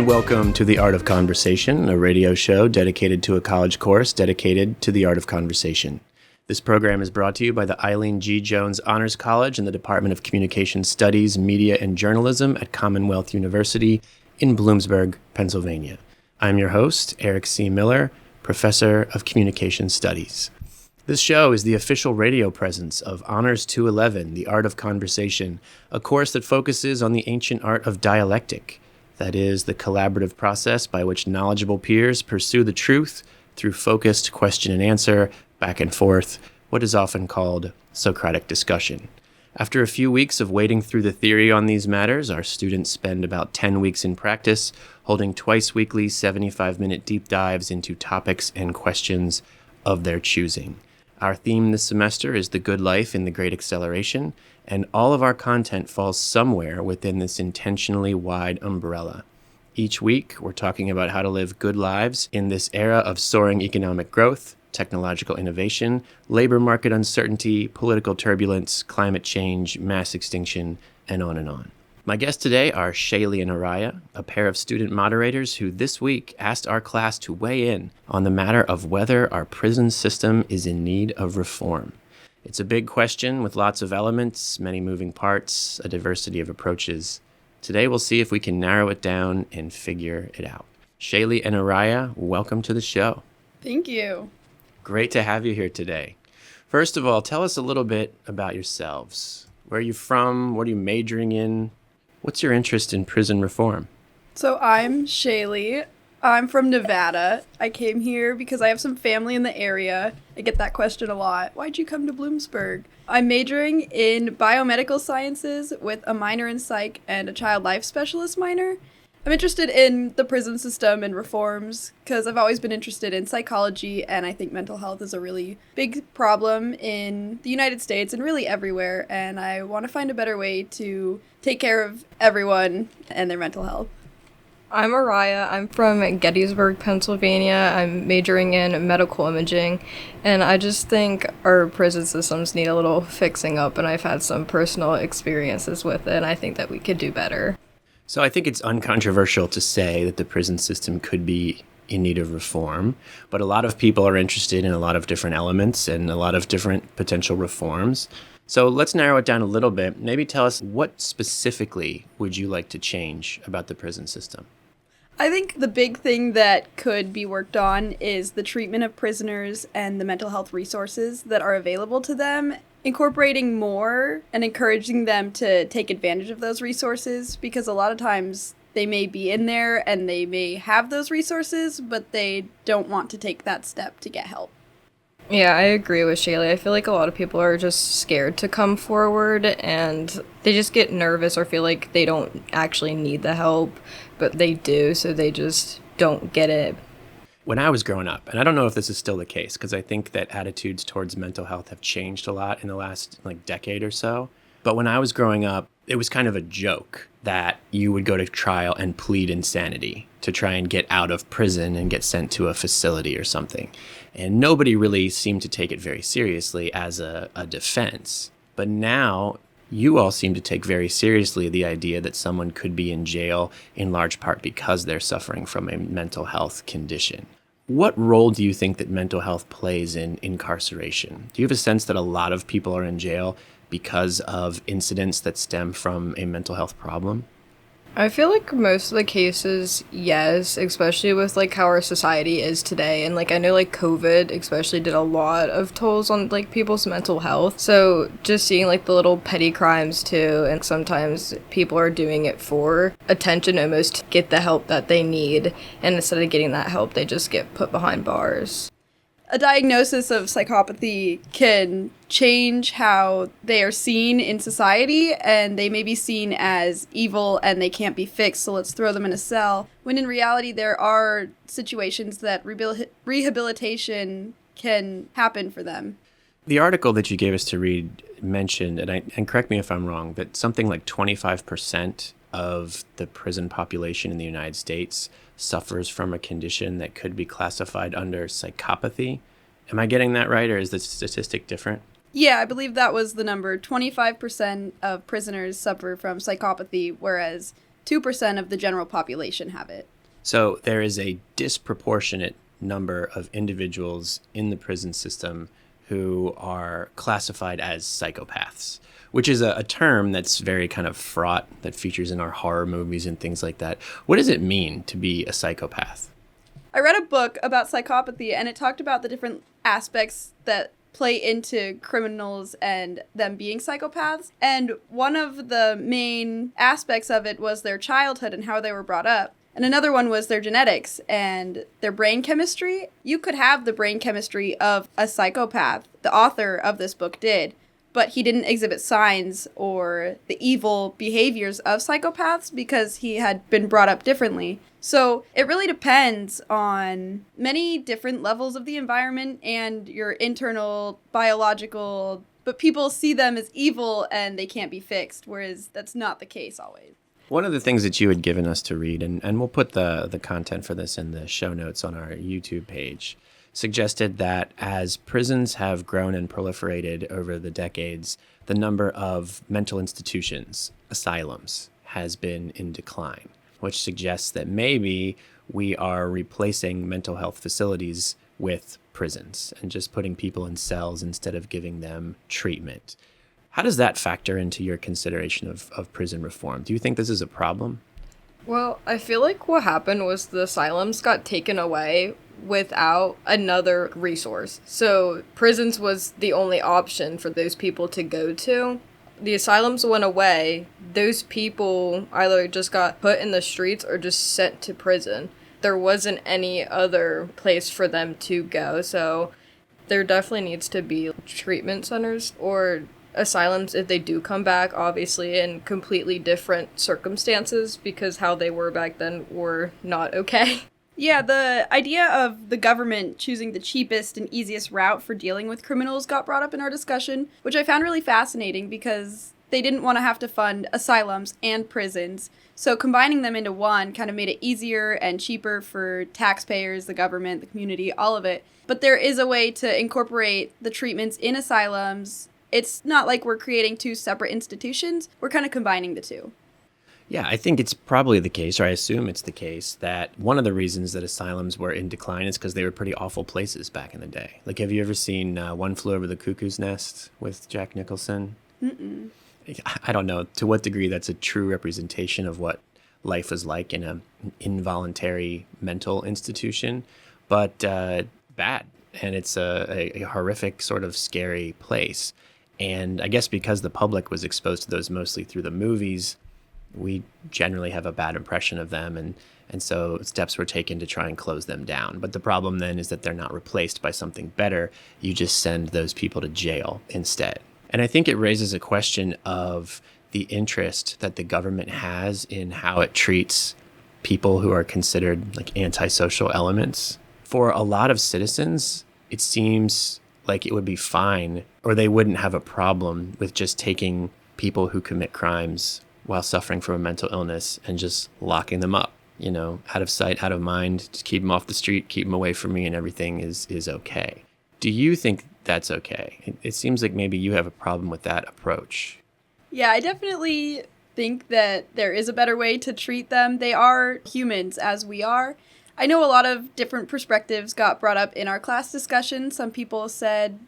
and welcome to The Art of Conversation, a radio show dedicated to a college course dedicated to the art of conversation. This program is brought to you by the Eileen G. Jones Honors College and the Department of Communication Studies, Media, and Journalism at Commonwealth University in Bloomsburg, Pennsylvania. I'm your host, Eric C. Miller, Professor of Communication Studies. This show is the official radio presence of Honors 211, The Art of Conversation, a course that focuses on the ancient art of dialectic. That is, the collaborative process by which knowledgeable peers pursue the truth through focused question and answer, back and forth, what is often called Socratic discussion. After a few weeks of wading through the theory on these matters, our students spend about 10 weeks in practice, holding twice weekly 75-minute deep dives into topics and questions of their choosing. Our theme this semester is the good life in the Great Acceleration, and all of our content falls somewhere within this intentionally wide umbrella. Each week, we're talking about how to live good lives in this era of soaring economic growth, technological innovation, labor market uncertainty, political turbulence, climate change, mass extinction, and on and on. My guests today are Shaylee and Ariya, a pair of student moderators who this week asked our class to weigh in on the matter of whether our prison system is in need of reform. It's a big question with lots of elements, many moving parts, a diversity of approaches. Today we'll see if we can narrow it down and figure it out. Shaylee and Ariya, welcome to the show. Thank you. Great to have you here today. First of all, tell us a little bit about yourselves. Where are you from? What are you majoring in? What's your interest in prison reform? So I'm Shaylee. I'm from Nevada. I came here because I have some family in the area. I get that question a lot. Why'd you come to Bloomsburg? I'm majoring in biomedical sciences with a minor in psych and a child life specialist minor. I'm interested in the prison system and reforms because I've always been interested in psychology, and I think mental health is a really big problem in the United States and really everywhere, and I want to find a better way to take care of everyone and their mental health. I'm Ariya. I'm from Gettysburg, Pennsylvania. I'm majoring in medical imaging, and I just think our prison systems need a little fixing up, and I've had some personal experiences with it, and I think that we could do better. So I think it's uncontroversial to say that the prison system could be in need of reform, but a lot of people are interested in a lot of different elements and a lot of different potential reforms. So let's narrow it down a little bit. Maybe tell us, what specifically would you like to change about the prison system? I think the big thing that could be worked on is the treatment of prisoners and the mental health resources that are available to them, incorporating more and encouraging them to take advantage of those resources, because a lot of times they may be in there and they may have those resources, but they don't want to take that step to get help. Yeah, I agree with Shaylee. I feel like a lot of people are just scared to come forward, and they just get nervous or feel like they don't actually need the help, but they do, so they just don't get it. When I was growing up, and I don't know if this is still the case, because I think that attitudes towards mental health have changed a lot in the last decade or so. But when I was growing up, it was kind of a joke that you would go to trial and plead insanity to try and get out of prison and get sent to a facility or something. And nobody really seemed to take it very seriously as a defense. But now you all seem to take very seriously the idea that someone could be in jail in large part because they're suffering from a mental health condition. What role do you think that mental health plays in incarceration? Do you have a sense that a lot of people are in jail because of incidents that stem from a mental health problem? I feel like most of the cases, yes, especially with how our society is today. And I know COVID especially did a lot of tolls on people's mental health. So just seeing the little petty crimes too, and sometimes people are doing it for attention, almost to get the help that they need. And instead of getting that help, they just get put behind bars. A diagnosis of psychopathy can change how they are seen in society, and they may be seen as evil and they can't be fixed, so let's throw them in a cell, when in reality there are situations that rehabilitation can happen for them. The article that you gave us to read mentioned, and correct me if I'm wrong, that something like 25% of the prison population in the United States suffers from a condition that could be classified under psychopathy. Am I getting that right, or is the statistic different? Yeah, I believe that was the number. 25% of prisoners suffer from psychopathy, whereas 2% of the general population have it. So there is a disproportionate number of individuals in the prison system who are classified as psychopaths, which is a term that's very kind of fraught, that features in our horror movies and things like that. What does it mean to be a psychopath? I read a book about psychopathy, and it talked about the different aspects that play into criminals and them being psychopaths. And one of the main aspects of it was their childhood and how they were brought up. And another one was their genetics and their brain chemistry. You could have the brain chemistry of a psychopath. The author of this book did, but he didn't exhibit signs or the evil behaviors of psychopaths because he had been brought up differently. So it really depends on many different levels of the environment and your internal biological, but people see them as evil and they can't be fixed, whereas that's not the case always. One of the things that you had given us to read, and we'll put the content for this in the show notes on our YouTube page, suggested that as prisons have grown and proliferated over the decades, the number of mental institutions, asylums, has been in decline, which suggests that maybe we are replacing mental health facilities with prisons and just putting people in cells instead of giving them treatment. How does that factor into your consideration of prison reform? Do you think this is a problem? Well, I feel like what happened was the asylums got taken away without another resource. So prisons was the only option for those people to go to. The asylums went away. Those people either just got put in the streets or just sent to prison. There wasn't any other place for them to go. So there definitely needs to be treatment centers or asylums if they do come back, obviously in completely different circumstances, because how they were back then were not okay. Yeah, the idea of the government choosing the cheapest and easiest route for dealing with criminals got brought up in our discussion, which I found really fascinating because they didn't want to have to fund asylums and prisons. So combining them into one kind of made it easier and cheaper for taxpayers, the government, the community, all of it. But there is a way to incorporate the treatments in asylums. It's not like we're creating two separate institutions. We're kind of combining the two. Yeah, I think it's probably the case, or I assume it's the case, that one of the reasons that asylums were in decline is because they were pretty awful places back in the day. Like, have you ever seen One Flew Over the Cuckoo's Nest with Jack Nicholson? Mm-mm. I don't know to what degree that's a true representation of what life was like in an involuntary mental institution, but bad. And it's a horrific, sort of scary place. And I guess because the public was exposed to those mostly through the movies, we generally have a bad impression of them. And so steps were taken to try and close them down. But the problem then is that they're not replaced by something better. You just send those people to jail instead. And I think it raises a question of the interest that the government has in how it treats people who are considered like antisocial elements. For a lot of citizens, it seems like it would be fine, or they wouldn't have a problem with just taking people who commit crimes while suffering from a mental illness and just locking them up, you know, out of sight, out of mind, just keep them off the street, keep them away from me, and everything is okay. Do you think that's okay? It seems like maybe you have a problem with that approach. Yeah, I definitely think that there is a better way to treat them. They are humans as we are. I know a lot of different perspectives got brought up in our class discussion. Some people said,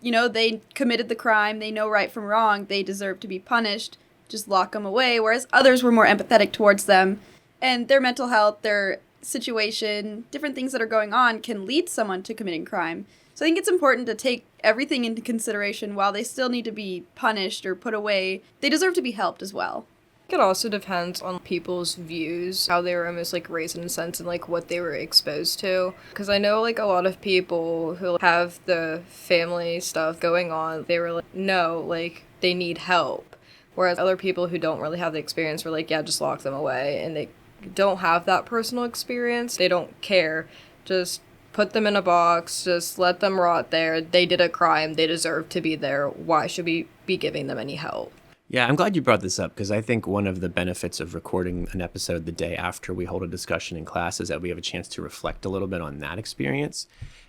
you know, they committed the crime, they know right from wrong, they deserve to be punished, just lock them away, whereas others were more empathetic towards them. And their mental health, their situation, different things that are going on can lead someone to committing crime. So I think it's important to take everything into consideration. While they still need to be punished or put away, they deserve to be helped as well. It also depends on people's views, how they were almost like raised in a sense and like what they were exposed to. Because I know like a lot of people who have the family stuff going on, they were like, no, like they need help. Whereas other people who don't really have the experience were like, yeah, just lock them away. And they don't have that personal experience. They don't care. Just put them in a box, just let them rot there. They did a crime. They deserve to be there. Why should we be giving them any help? Yeah, I'm glad you brought this up because I think one of the benefits of recording an episode the day after we hold a discussion in class is that we have a chance to reflect a little bit on that experience.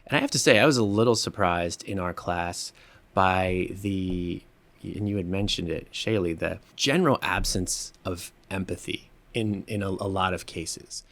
And I have to say, I was a little surprised in our class by and you had mentioned it, Shaylee, the general absence of empathy in a lot of cases.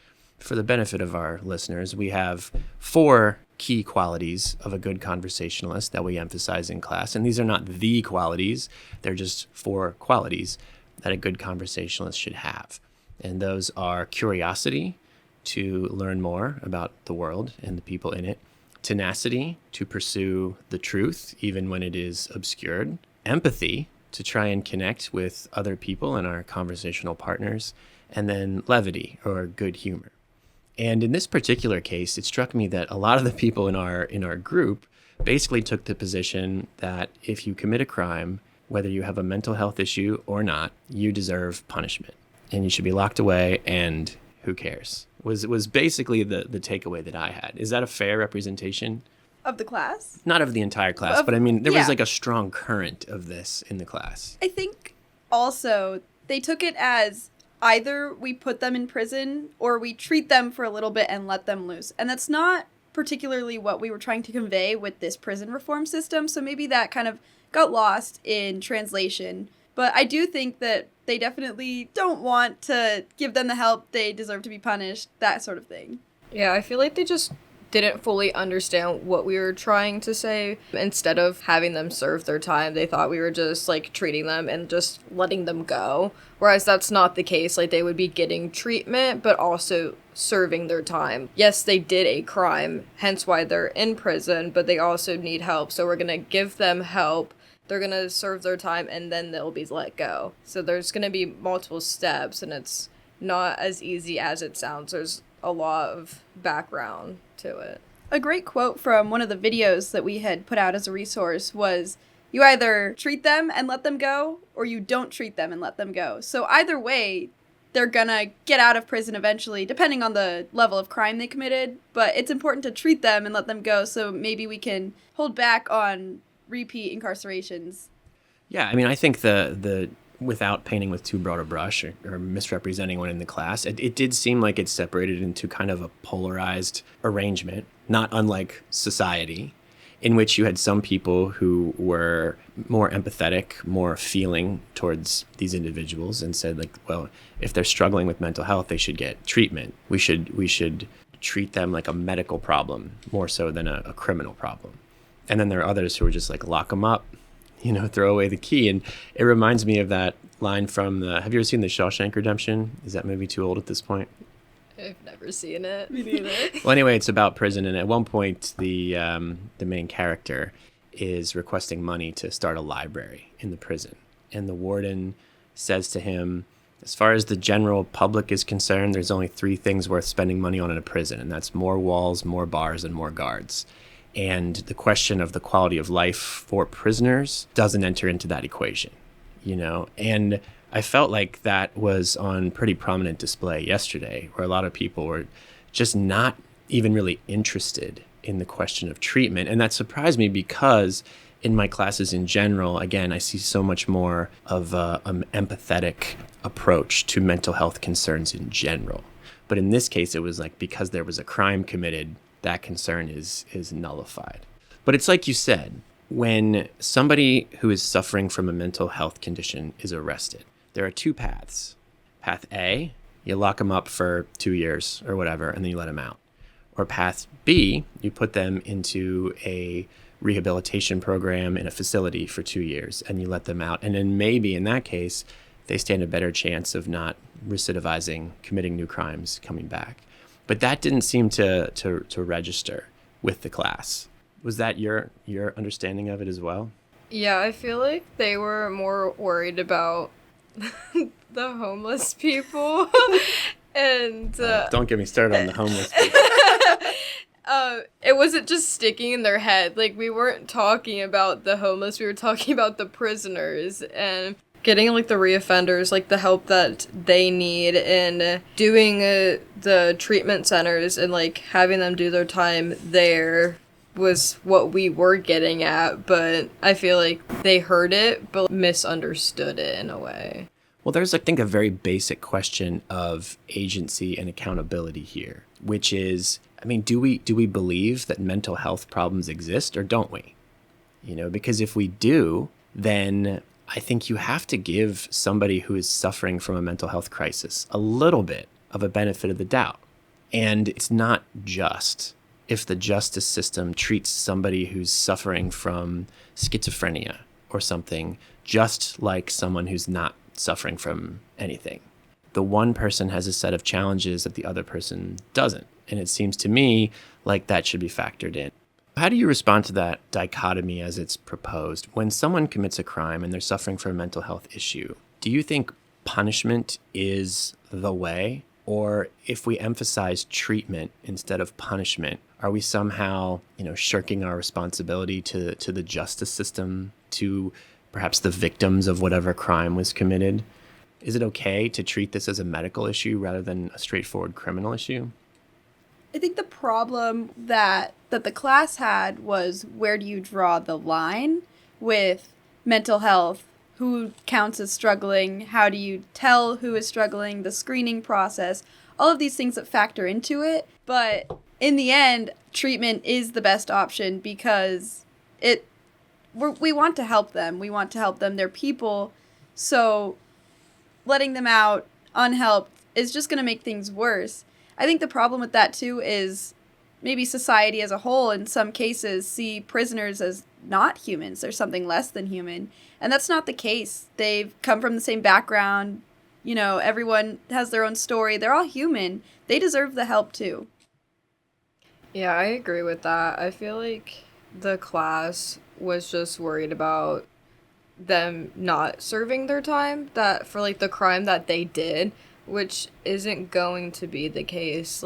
for the benefit of our listeners, we have 4 key qualities of a good conversationalist that we emphasize in class. And these are not the qualities, they're just 4 qualities that a good conversationalist should have. And those are curiosity, to learn more about the world and the people in it; tenacity, to pursue the truth even when it is obscured; empathy, to try and connect with other people and our conversational partners; and then levity, or good humor. And in this particular case, it struck me that a lot of the people in our group basically took the position that if you commit a crime, whether you have a mental health issue or not, you deserve punishment and you should be locked away, and who cares? Was basically the takeaway that I had. Is that a fair representation? Of the class? Not of the entire class, but I mean, there was like a strong current of this in the class. I think also they took it as either we put them in prison or we treat them for a little bit and let them loose. And that's not particularly what we were trying to convey with this prison reform system. So maybe that kind of got lost in translation. But I do think that they definitely don't want to give them the help they deserve to be punished, that sort of thing. Yeah, I feel like they just didn't fully understand what we were trying to say. Instead of having them serve their time, they thought we were just like treating them and just letting them go. Whereas that's not the case. Like, they would be getting treatment, but also serving their time. Yes, they did a crime, hence why they're in prison, but they also need help. So we're going to give them help. They're going to serve their time, and then they'll be let go. So there's going to be multiple steps, and it's not as easy as it sounds. There's a lot of background to it. A great quote from one of the videos that we had put out as a resource was, you either treat them and let them go, or you don't treat them and let them go. So either way, they're gonna get out of prison eventually, depending on the level of crime they committed. But it's important to treat them and let them go, so maybe we can hold back on repeat incarcerations. Yeah, I mean, I think the without painting with too broad a brush or misrepresenting one in the class, it did seem like it separated into kind of a polarized arrangement, not unlike society, in which you had some people who were more empathetic, more feeling towards these individuals, and said, like, well, if they're struggling with mental health, they should get treatment. We should treat them like a medical problem more so than a criminal problem. And then there are others who are just like, lock them up, throw away the key. And it reminds me of that line from have you ever seen The Shawshank Redemption? Is that movie too old at this point? I've never seen it. Me neither. Well, anyway, it's about prison. And at one point, the main character is requesting money to start a library in the prison. And the warden says to him, as far as the general public is concerned, there's only 3 things worth spending money on in a prison. And that's more walls, more bars, and more guards. And the question of the quality of life for prisoners doesn't enter into that equation, And I felt like that was on pretty prominent display yesterday, where a lot of people were just not even really interested in the question of treatment. And that surprised me because in my classes in general, again, I see so much more of an empathetic approach to mental health concerns in general. But in this case, it was like because there was a crime committed, that concern is nullified. But it's like you said, when somebody who is suffering from a mental health condition is arrested, there are 2 paths. Path A, you lock them up for 2 years or whatever, and then you let them out. Or path B, you put them into a rehabilitation program in a facility for 2 years, and you let them out. And then maybe in that case, they stand a better chance of not recidivizing, committing new crimes, coming back. But that didn't seem to register with the class. Was that your understanding of it as well? Yeah, I feel like they were more worried about the homeless people. And don't get me started on the homeless people. It wasn't just sticking in their head. Like, we weren't talking about the homeless, we were talking about the prisoners and getting like the reoffenders, like the help that they need, and doing the treatment centers and like having them do their time there was what we were getting at. But I feel like they heard it but misunderstood it in a way. Well, there's, I think, a very basic question of agency and accountability here, which is, I mean, do we believe that mental health problems exist, or don't we? Because if we do, then I think you have to give somebody who is suffering from a mental health crisis a little bit of a benefit of the doubt. And it's not just. If the justice system treats somebody who's suffering from schizophrenia or something just like someone who's not suffering from anything, the one person has a set of challenges that the other person doesn't. And it seems to me like that should be factored in. How do you respond to that dichotomy as it's proposed? When someone commits a crime and they're suffering from a mental health issue, do you think punishment is the way? Or if we emphasize treatment instead of punishment, are we somehow, shirking our responsibility to the justice system, to perhaps the victims of whatever crime was committed? Is it okay to treat this as a medical issue rather than a straightforward criminal issue? I think the problem that the class had was, where do you draw the line with mental health? Who counts as struggling? How do you tell who is struggling? The screening process, all of these things that factor into it. But in the end, treatment is the best option because we want to help them. We want to help them. They're people. So letting them out unhelped is just going to make things worse. I think the problem with that, too, is maybe society as a whole, in some cases, see prisoners as not humans. They're something less than human. And that's not the case. They've come from the same background. Everyone has their own story. They're all human. They deserve the help, too. Yeah, I agree with that. I feel like the class was just worried about them not serving their time that for the crime that they did, which isn't going to be the case.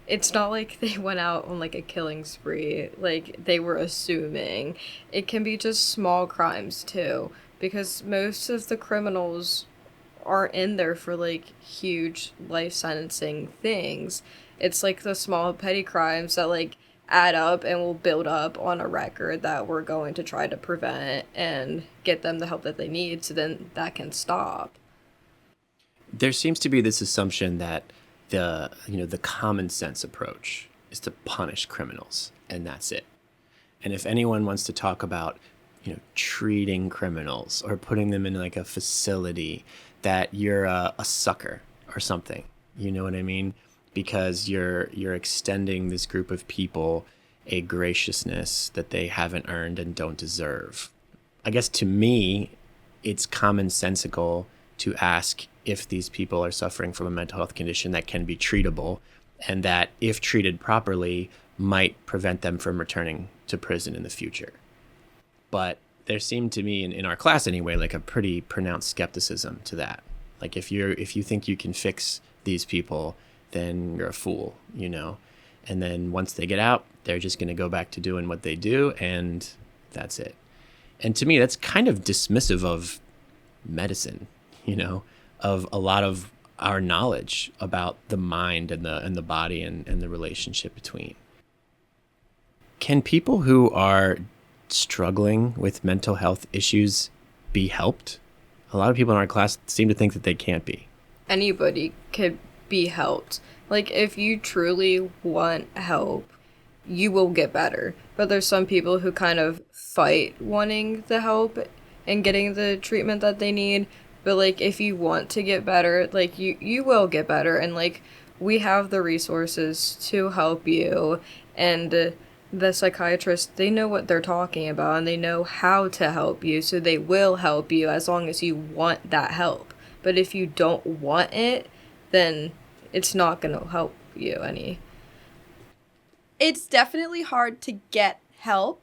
It's not like they went out on a killing spree like they were assuming. It can be just small crimes too, because most of the criminals aren't in there for huge life sentencing things. It's the small petty crimes that add up and will build up on a record that we're going to try to prevent and get them the help that they need, so then that can stop. There seems to be this assumption that the common sense approach is to punish criminals, and that's it. And if anyone wants to talk about, treating criminals or putting them in a facility, that you're a sucker or something. You know what I mean? Because you're extending this group of people a graciousness that they haven't earned and don't deserve. I guess to me, it's commonsensical to ask if these people are suffering from a mental health condition that can be treatable, and that if treated properly might prevent them from returning to prison in the future. But there seemed to me, in our class anyway, a pretty pronounced skepticism to that. If you think you can fix these people, then you're a fool, And then once they get out, they're just going to go back to doing what they do, and that's it. And to me, that's kind of dismissive of medicine, of a lot of our knowledge about the mind and the body and the relationship between. Can people who are struggling with mental health issues be helped? A lot of people in our class seem to think that they can't be. Anybody could be helped. If you truly want help, you will get better. But there's some people who kind of fight wanting the help and getting the treatment that they need. But if you want to get better, you will get better. And we have the resources to help you. And the psychiatrists, they know what they're talking about and they know how to help you. So they will help you as long as you want that help. But if you don't want it, then it's not going to help you any. It's definitely hard to get help,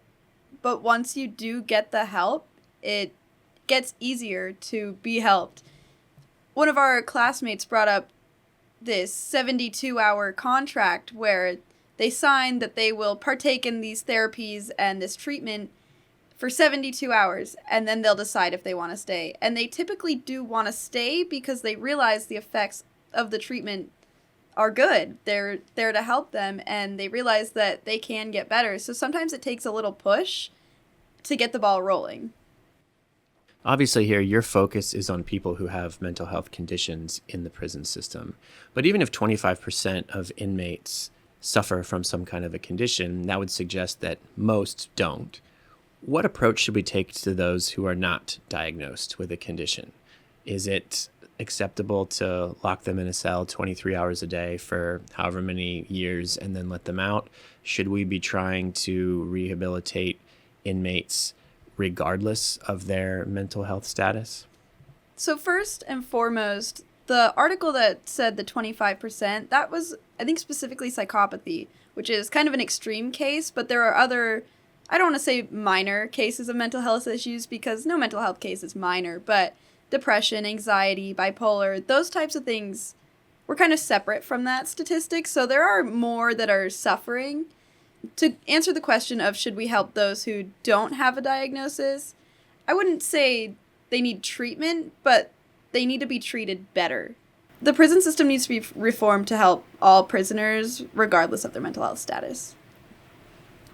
but once you do get the help, it gets easier to be helped. One of our classmates brought up this 72-hour contract where they sign that they will partake in these therapies and this treatment for 72 hours, and then they'll decide if they want to stay. And they typically do want to stay because they realize the effects of the treatment are good. They're there to help them, and they realize that they can get better. So sometimes it takes a little push to get the ball rolling. Obviously here, your focus is on people who have mental health conditions in the prison system. But even if 25% of inmates suffer from some kind of a condition, that would suggest that most don't. What approach should we take to those who are not diagnosed with a condition? Is it acceptable to lock them in a cell 23 hours a day for however many years and then let them out? Should we be trying to rehabilitate inmates regardless of their mental health status? So first and foremost, the article that said the 25%, that was, I think, specifically psychopathy, which is kind of an extreme case, but there are other, I don't want to say minor cases of mental health issues because no mental health case is minor, but depression, anxiety, bipolar, those types of things were kind of separate from that statistic. So there are more that are suffering. To answer the question of should we help those who don't have a diagnosis, I wouldn't say they need treatment, but they need to be treated better. The prison system needs to be reformed to help all prisoners, regardless of their mental health status.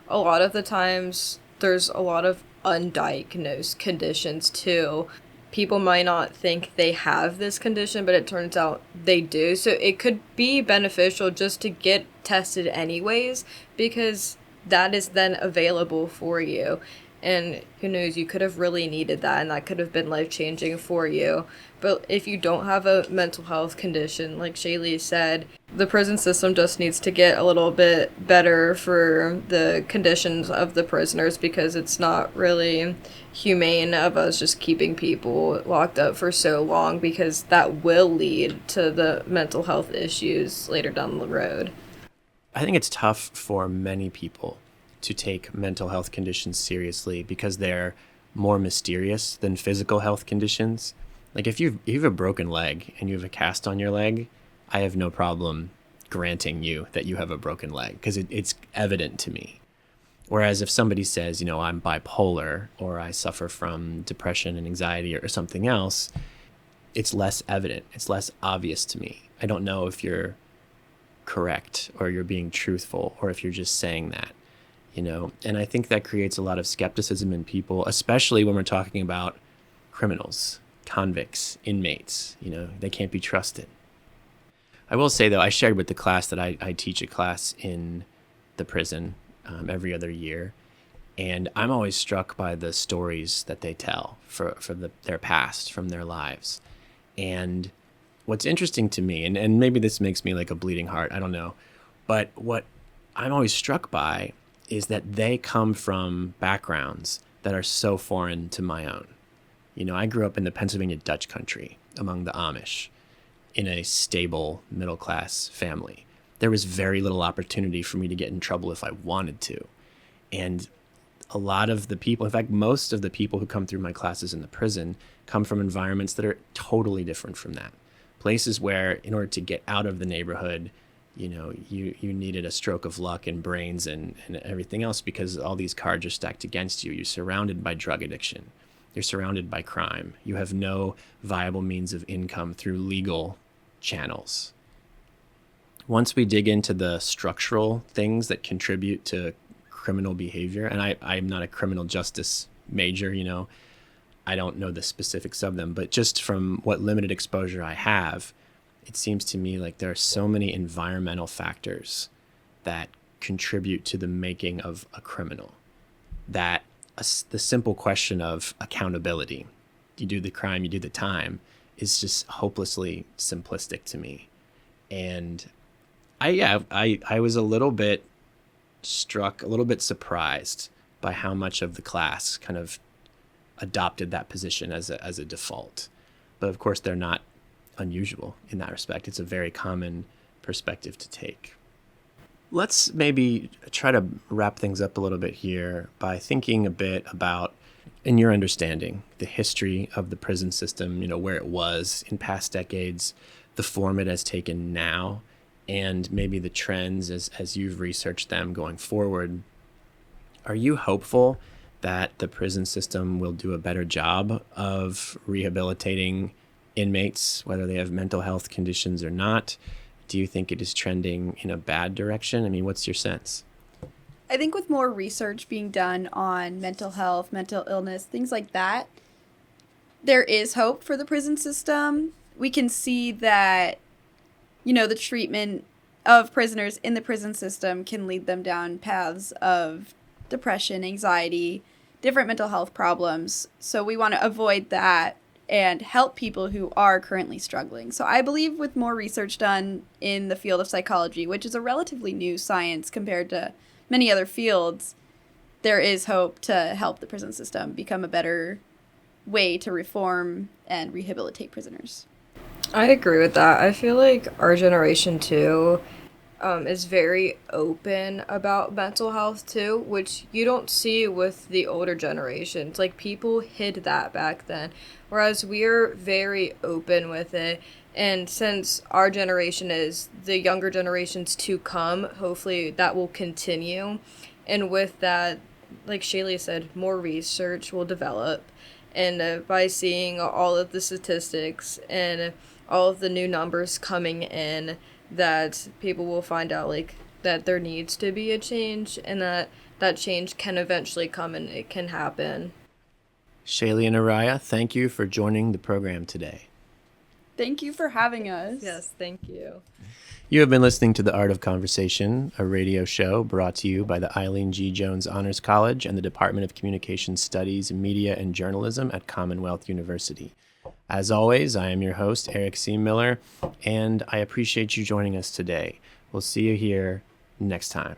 A lot of the times, there's a lot of undiagnosed conditions too. People might not think they have this condition, but it turns out they do. So it could be beneficial just to get tested anyways, because that is then available for you. And who knows, you could have really needed that, and that could have been life-changing for you. But if you don't have a mental health condition, like Shaylee said, the prison system just needs to get a little bit better for the conditions of the prisoners, because it's not really humane of us just keeping people locked up for so long, because that will lead to the mental health issues later down the road. I think it's tough for many people to take mental health conditions seriously because they're more mysterious than physical health conditions. Like if you have a broken leg and you have a cast on your leg, I have no problem granting you that you have a broken leg because it's evident to me. Whereas if somebody says, I'm bipolar or I suffer from depression and anxiety or something else, it's less evident. It's less obvious to me. I don't know if you're correct or you're being truthful or if you're just saying that. And I think that creates a lot of skepticism in people, especially when we're talking about criminals, convicts, inmates. They can't be trusted. I will say, though, I shared with the class that I teach a class in the prison every other year, and I'm always struck by the stories that they tell for their past, from their lives. And what's interesting to me, and maybe this makes me like a bleeding heart, I don't know, but what I'm always struck by is that they come from backgrounds that are so foreign to my own. I grew up in the Pennsylvania Dutch country among the Amish in a stable middle-class family. There was very little opportunity for me to get in trouble if I wanted to. And a lot of the people, in fact, most of the people who come through my classes in the prison come from environments that are totally different from that. Places where in order to get out of the neighborhood, you needed a stroke of luck and brains and everything else because all these cards are stacked against you. You're surrounded by drug addiction. You're surrounded by crime. You have no viable means of income through legal channels. Once we dig into the structural things that contribute to criminal behavior, and I'm not a criminal justice major, I don't know the specifics of them, but just from what limited exposure I have, it seems to me like there are so many environmental factors that contribute to the making of a criminal that the simple question of accountability, you do the crime, you do the time, is just hopelessly simplistic to me. And I was a little bit struck, a little bit surprised by how much of the class kind of adopted that position as a default. But of course, they're not unusual in that respect. It's a very common perspective to take. Let's maybe try to wrap things up a little bit here by thinking a bit about, in your understanding, the history of the prison system, where it was in past decades, the form it has taken now, and maybe the trends as you've researched them going forward. Are you hopeful that the prison system will do a better job of rehabilitating inmates, whether they have mental health conditions or not? Do you think it is trending in a bad direction? I mean, what's your sense? I think with more research being done on mental health, mental illness, things like that, there is hope for the prison system. We can see that, the treatment of prisoners in the prison system can lead them down paths of depression, anxiety, different mental health problems. So we want to avoid that. and help people who are currently struggling. So I believe with more research done in the field of psychology, which is a relatively new science compared to many other fields, there is hope to help the prison system become a better way to reform and rehabilitate prisoners. I agree with that. I feel like our generation too is very open about mental health too, which you don't see with the older generations. Like people hid that back then, whereas we're very open with it. And since our generation is the younger generations to come, hopefully that will continue. And with that, like Shaylee said, more research will develop. And by seeing all of the statistics and all of the new numbers coming in, that people will find out like that there needs to be a change, and that change can eventually come and it can happen. Shaylee and Ariya, thank you for joining the program today. Thank you for having us. Yes, thank you. You have been listening to The Art of Conversation, a radio show brought to you by the Eileen G. Jones Honors College and the Department of Communication Studies, Media, and Journalism at Commonwealth University. As always, I am your host, Eric C. Miller, and I appreciate you joining us today. We'll see you here next time.